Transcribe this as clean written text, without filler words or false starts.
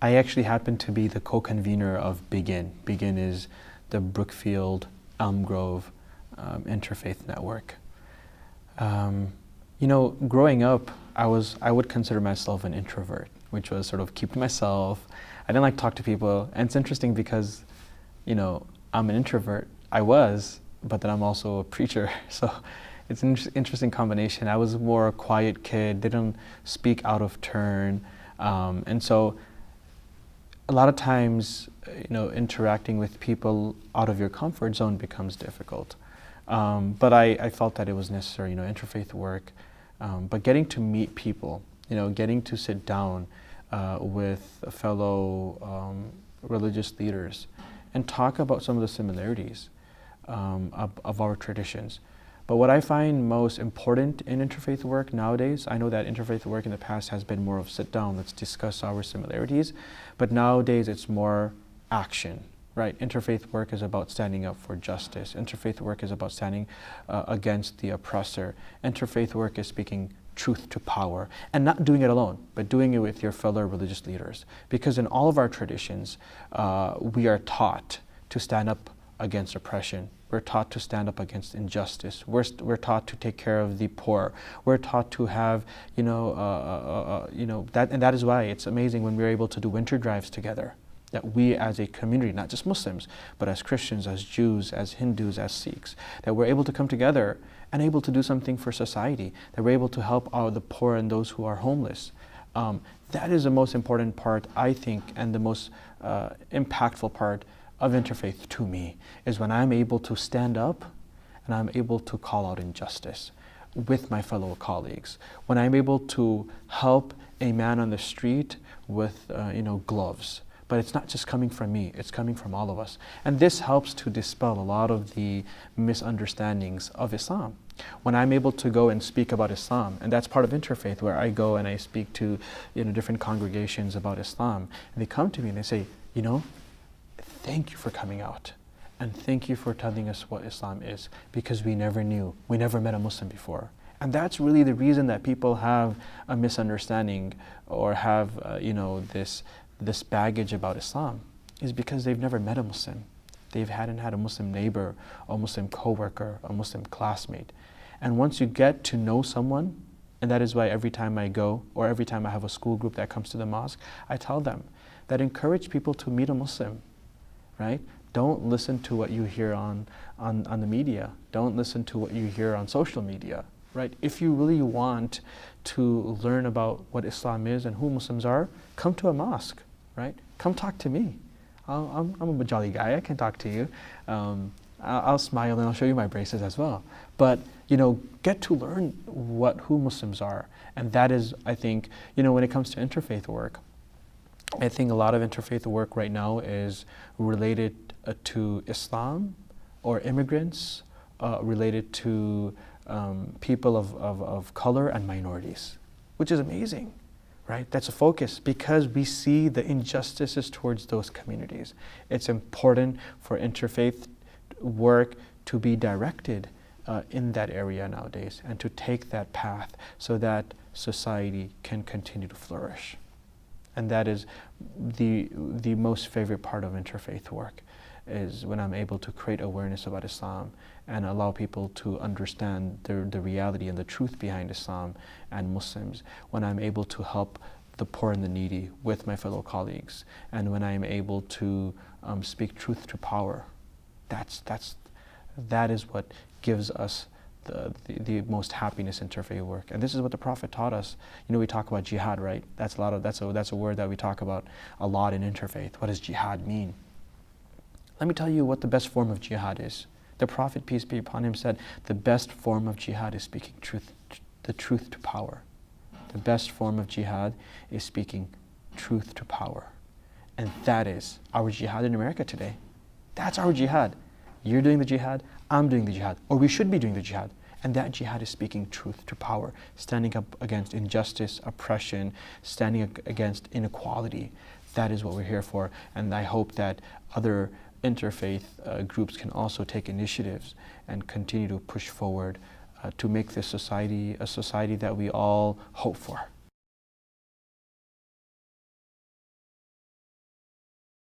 I actually happen to be the co-convener of Begin. Begin is the Brookfield, Elm Grove Interfaith Network. You know, growing up, I would consider myself an introvert, which was sort of keep to myself. I didn't like to talk to people, and it's interesting because, you know, I'm an introvert. I was, but then I'm also a preacher, so it's an interesting combination. I was more a quiet kid, didn't speak out of turn, and so a lot of times, you know, interacting with people out of your comfort zone becomes difficult. But I felt that it was necessary, you know, interfaith work, but getting to meet people, you know, getting to sit down with fellow religious leaders and talk about some of the similarities of our traditions. But what I find most important in interfaith work nowadays, I know that interfaith work in the past has been more of sit down, let's discuss our similarities, but nowadays it's more action, right? Interfaith work is about standing up for justice. Interfaith work is about standing against the oppressor. Interfaith work is speaking truth to power, and not doing it alone, but doing it with your fellow religious leaders. Because in all of our traditions, we are taught to stand up against oppression. We're taught to stand up against injustice. We're taught to take care of the poor. We're taught to have, you know, that, and that is why it's amazing when we're able to do winter drives together. That we as a community, not just Muslims, but as Christians, as Jews, as Hindus, as Sikhs, that we're able to come together and able to do something for society, that we're able to help the poor and those who are homeless. That is the most important part, I think, and the most impactful part of interfaith to me, is when I'm able to stand up and I'm able to call out injustice with my fellow colleagues. When I'm able to help a man on the street with, you know, gloves. But it's not just coming from me, it's coming from all of us. And this helps to dispel a lot of the misunderstandings of Islam. When I'm able to go and speak about Islam, and that's part of interfaith, where I go and I speak to, you know, different congregations about Islam, and they come to me and they say, you know, thank you for coming out, and thank you for telling us what Islam is, because we never knew, we never met a Muslim before. And that's really the reason that people have a misunderstanding or have, you know, this baggage about Islam, is because they've never met a Muslim. They hadn't had a Muslim neighbor, a Muslim coworker, a Muslim classmate. And once you get to know someone, and that is why every time I go, or every time I have a school group that comes to the mosque, I tell them that encourage people to meet a Muslim, right? Don't listen to what you hear on the media. Don't listen to what you hear on social media, right? If you really want to learn about what Islam is and who Muslims are, come to a mosque, right? Come talk to me. I'm a jolly guy, I can talk to you. I'll smile and I'll show you my braces as well. But, you know, get to learn who Muslims are. And that is, I think, you know, when it comes to interfaith work, I think a lot of interfaith work right now is related to Islam or immigrants, related to people of color and minorities, which is amazing. Right? That's a focus, because we see the injustices towards those communities. It's important for interfaith work to be directed in that area nowadays, and to take that path so that society can continue to flourish. And that is the most favorite part of interfaith work, is when I'm able to create awareness about Islam and allow people to understand the reality and the truth behind Islam and Muslims, when I'm able to help the poor and the needy with my fellow colleagues, and when I'm able to speak truth to power. That is what gives us the most happiness in interfaith work. And this is what the Prophet taught us. You know, we talk about jihad, right? That's a word that we talk about a lot in interfaith. What does jihad mean? Let me tell you what the best form of jihad is. The Prophet, peace be upon him, said the best form of jihad is speaking the truth to power. The best form of jihad is speaking truth to power. And that is our jihad in America today. That's our jihad. You're doing the jihad, I'm doing the jihad, or we should be doing the jihad. And that jihad is speaking truth to power, standing up against injustice, oppression, standing against inequality. That is what we're here for. And I hope that other interfaith groups can also take initiatives and continue to push forward to make this society a society that we all hope for.